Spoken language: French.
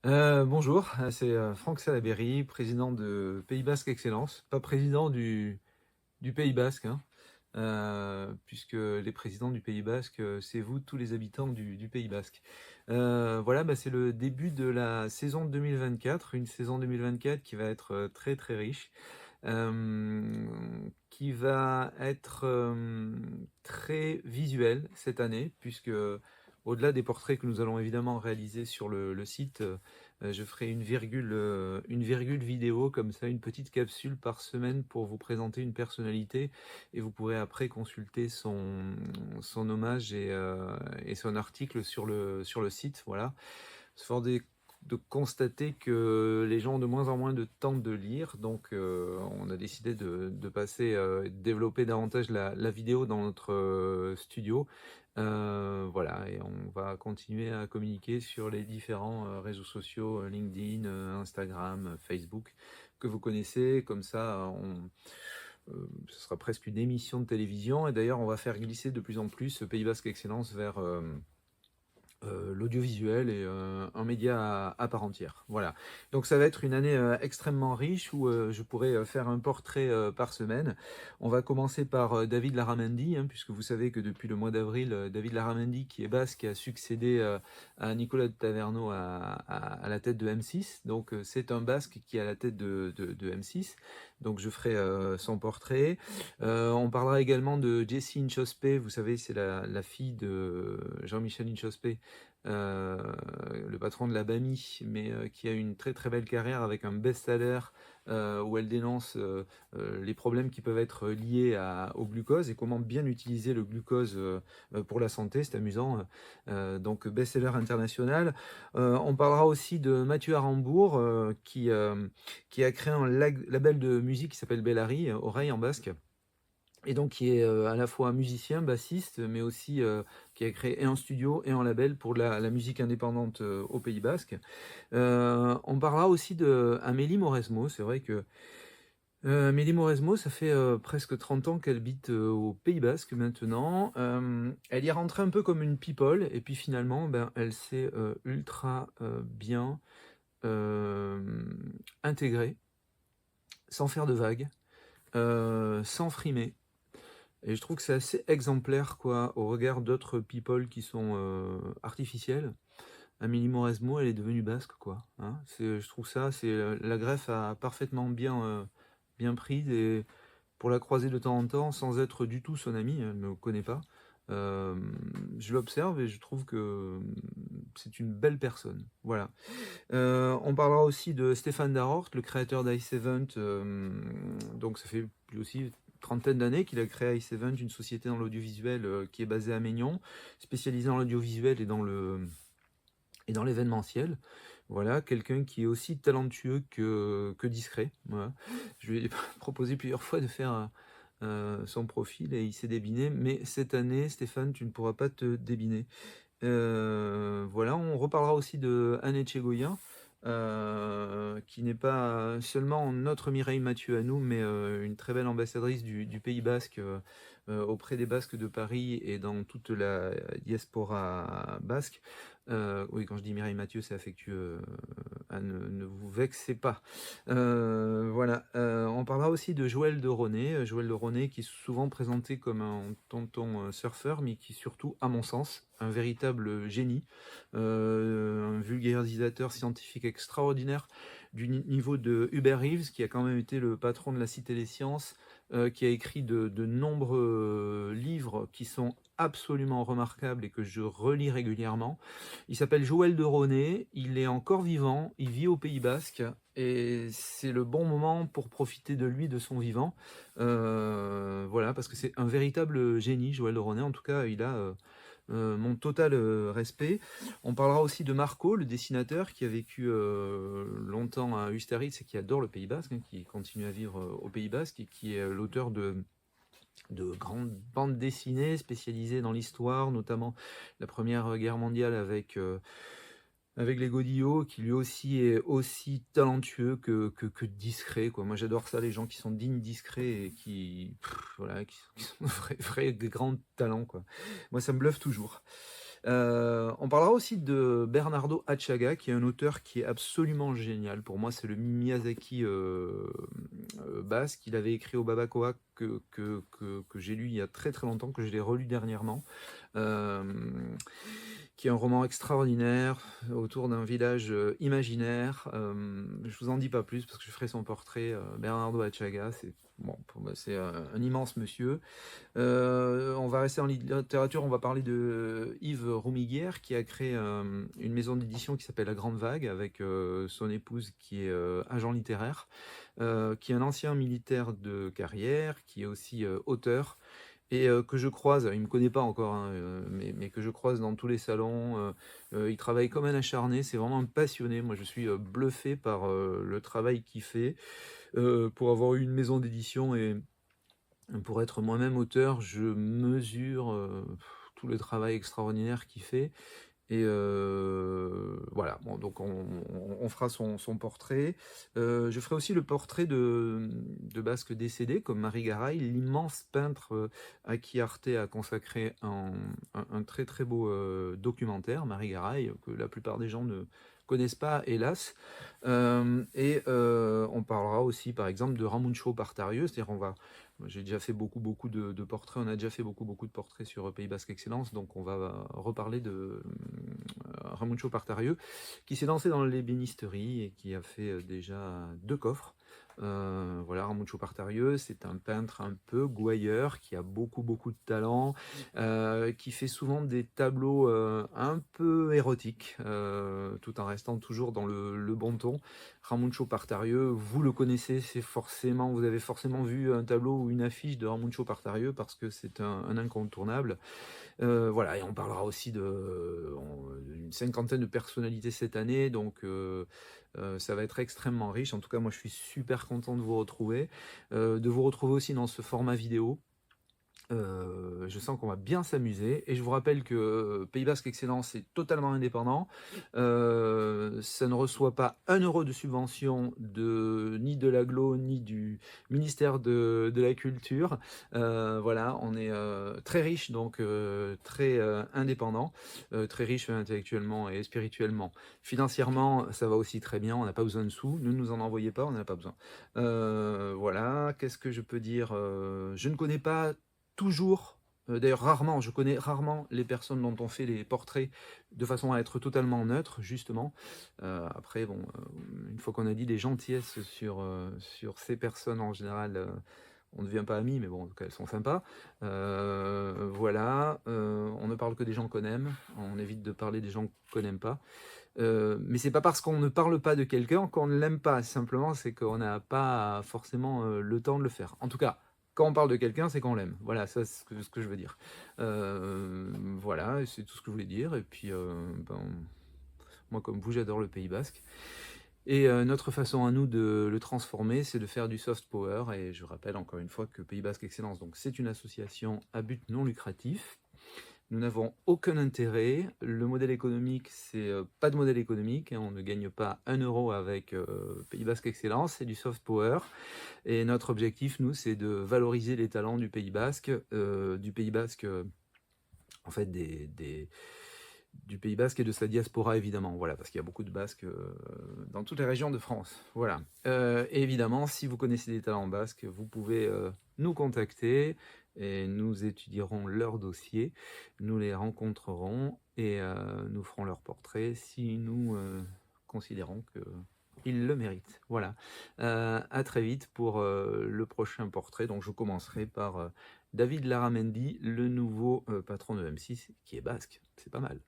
Bonjour, c'est Franck Salaberry, président de Pays Basque Excellence, pas président du Pays Basque, hein, puisque les présidents du Pays Basque, c'est vous, tous les habitants du Pays Basque. Voilà, bah, c'est le début de la saison 2024, une saison 2024 qui va être très très riche, qui va être très visuelle cette année, puisque au-delà des portraits que nous allons évidemment réaliser sur le site, je ferai une virgule vidéo comme ça, une petite capsule par semaine pour vous présenter une personnalité et vous pourrez après consulter son hommage et son article sur le site. Voilà. C'est fort de constater que les gens ont de moins en moins de temps de lire, donc on a décidé de passer, développer davantage la vidéo dans notre studio. Voilà, et on va continuer à communiquer sur les différents réseaux sociaux, LinkedIn, Instagram, Facebook, que vous connaissez. Comme ça, ce sera presque une émission de télévision. Et d'ailleurs, on va faire glisser de plus en plus Pays Basque Excellence vers l'audiovisuel et un média à part entière. Voilà. Donc ça va être une année extrêmement riche où je pourrai faire un portrait par semaine. On va commencer par David Larramendi, hein, puisque vous savez que depuis le mois d'avril, David Larramendi, qui est basque, a succédé à Nicolas de Taverneau à la tête de M6. Donc c'est un basque qui est à la tête de M6. Donc je ferai son portrait. On parlera également de Jessie Inchospé, vous savez, c'est la fille de Jean-Michel Inchospé, euh, le patron de la BAMI, mais qui a une très très belle carrière avec un best-seller où elle dénonce les problèmes qui peuvent être liés au glucose et comment bien utiliser le glucose pour la santé, c'est amusant. Donc best-seller international. On parlera aussi de Mathieu Arambourg qui a créé un label de musique qui s'appelle Bellari, Oreille en basque, et donc qui est à la fois musicien, bassiste, mais aussi qui a créé et un studio et un label pour la musique indépendante au Pays Basque. On parlera aussi de Amélie Mauresmo. C'est vrai que Amélie Mauresmo, ça fait presque 30 ans qu'elle habite au Pays Basque maintenant. Elle y est rentrée un peu comme une people, et puis finalement, ben, elle s'est ultra bien euh, intégrée, sans faire de vagues, sans frimer. Et je trouve que c'est assez exemplaire, quoi, au regard d'autres people qui sont artificiels. Amélie Mauresmo, elle est devenue basque, quoi, hein. Je trouve ça, la greffe a parfaitement bien prise, et pour la croiser de temps en temps, sans être du tout son amie, elle ne me connaît pas, euh, je l'observe et je trouve que c'est une belle personne. Voilà. On parlera aussi de Stéphane Darort, le créateur d'Ice Event. Donc ça fait lui aussi une trentaine d'années qu'il a créé Ice Event, une société dans l'audiovisuel qui est basée à Maignan, spécialisée dans l'audiovisuel et dans l'événementiel. Voilà, quelqu'un qui est aussi talentueux que discret. Voilà. Je lui ai proposé plusieurs fois de faire son profil et il s'est débiné. Mais cette année, Stéphane, tu ne pourras pas te débiner. Voilà, on reparlera aussi de Anne Etchegoyen, qui n'est pas seulement notre Mireille Mathieu à nous, mais une très belle ambassadrice du Pays Basque auprès des Basques de Paris et dans toute la diaspora basque. Oui, quand je dis Mireille Mathieu, c'est affectueux. Anne, ne vous vexez pas. Voilà. On parlera aussi de Joël de Ronet. Joël de Ronet qui est souvent présenté comme un tonton surfeur, mais qui surtout, à mon sens, un véritable génie, un vulgarisateur scientifique extraordinaire du niveau de Hubert Reeves, qui a quand même été le patron de la Cité des Sciences, qui a écrit de nombreux livres qui sont absolument remarquables et que je relis régulièrement. Il s'appelle Joël de Ronet, il est encore vivant, il vit au Pays Basque et c'est le bon moment pour profiter de lui, de son vivant. Voilà, parce que c'est un véritable génie, Joël de Ronet. En tout cas, il a mon total respect. On parlera aussi de Marco, le dessinateur qui a vécu longtemps à Ustaritz et qui adore le Pays Basque, hein, qui continue à vivre au Pays Basque et qui est l'auteur de grandes bandes dessinées spécialisées dans l'histoire, notamment la Première Guerre mondiale avec les Godillots, qui lui aussi est aussi talentueux que discret, quoi. Moi j'adore ça, les gens qui sont dignes, discrets et qui, voilà, qui sont vrais grands talents, quoi. Moi ça me bluffe toujours. On parlera aussi de Bernardo Atchaga, qui est un auteur qui est absolument génial. Pour moi, c'est le Miyazaki basque. Il avait écrit au Babacoa que j'ai lu il y a très très longtemps, que je l'ai relu dernièrement. Euh, qui est un roman extraordinaire autour d'un village imaginaire. Je vous en dis pas plus parce que je ferai son portrait. Bernardo Atchaga, c'est bon, c'est un immense monsieur. On va rester en littérature, on va parler de Yves Roumiguière qui a créé une maison d'édition qui s'appelle La Grande Vague avec son épouse qui est agent littéraire, qui est un ancien militaire de carrière, qui est aussi auteur et que je croise, il ne me connaît pas encore, hein, mais que je croise dans tous les salons. Il travaille comme un acharné, c'est vraiment un passionné. Moi, je suis bluffé par le travail qu'il fait. Pour avoir eu une maison d'édition et pour être moi-même auteur, je mesure tout le travail extraordinaire qu'il fait. Et voilà, bon, donc on fera son portrait. Je ferai aussi le portrait de Basque décédé, comme Marie Garay, l'immense peintre à qui Arte a consacré un très très beau documentaire, Marie Garay, que la plupart des gens ne connaissent pas, hélas. On parlera aussi, par exemple, de Ramuncho Parterieu, c'est-à-dire j'ai déjà fait beaucoup de portraits, on a déjà fait beaucoup de portraits sur Pays Basque Excellence, donc on va reparler de Ramuncho Parterieu, qui s'est lancé dans l'ébénisterie et qui a fait déjà 2 coffres. Voilà, Ramuncho Parterieu, c'est un peintre un peu gouailleur qui a beaucoup de talent, qui fait souvent des tableaux un peu érotiques, tout en restant toujours dans le bon ton. Ramuncho Parterieu, vous le connaissez, vous avez forcément vu un tableau ou une affiche de Ramuncho Parterieu parce que c'est un incontournable. Voilà, et on parlera aussi d'une cinquantaine de personnalités cette année, donc ça va être extrêmement riche. En tout cas, moi, je suis super content de vous retrouver aussi dans ce format vidéo. Je sens qu'on va bien s'amuser et je vous rappelle que Pays Basque Excellence est totalement indépendant. Ça ne reçoit pas 1 € de subvention ni de l'aglo ni du ministère de la Culture. Voilà, on est très riche, donc très indépendant, très riche intellectuellement et spirituellement. Financièrement, ça va aussi très bien, on n'a pas besoin de sous, ne nous en envoyez pas, on n'en a pas besoin. Voilà, qu'est-ce que je peux dire? Je ne connais pas toujours, d'ailleurs rarement, je connais rarement les personnes dont on fait les portraits de façon à être totalement neutre, justement. Après, bon, une fois qu'on a dit des gentillesses sur ces personnes, en général, on ne devient pas amis, mais bon, en tout cas, elles sont sympas. Voilà, on ne parle que des gens qu'on aime, on évite de parler des gens qu'on n'aime pas. Mais c'est pas parce qu'on ne parle pas de quelqu'un qu'on ne l'aime pas, simplement c'est qu'on n'a pas forcément le temps de le faire. En tout cas, quand on parle de quelqu'un, c'est qu'on l'aime. Voilà, ça c'est ce que je veux dire. Voilà, c'est tout ce que je voulais dire. Et puis, moi comme vous, j'adore le Pays Basque. Et notre façon à nous de le transformer, c'est de faire du soft power. Et je rappelle encore une fois que Pays Basque Excellence, donc c'est une association à but non lucratif. Nous n'avons aucun intérêt. Le modèle économique, c'est pas de modèle économique, hein. On ne gagne pas 1 € avec Pays Basque Excellence, c'est du soft power. Et notre objectif, nous, c'est de valoriser les talents du Pays Basque, en fait, du Pays Basque et de sa diaspora, évidemment. Voilà, parce qu'il y a beaucoup de Basques dans toutes les régions de France. Voilà. Et évidemment, si vous connaissez des talents basques, vous pouvez nous contacter et nous étudierons leur dossier, nous les rencontrerons et nous ferons leur portrait si nous considérons qu'ils le méritent. Voilà. À très vite pour le prochain portrait. Donc je commencerai par David Larramendi, le nouveau patron de M6, qui est basque. C'est pas mal.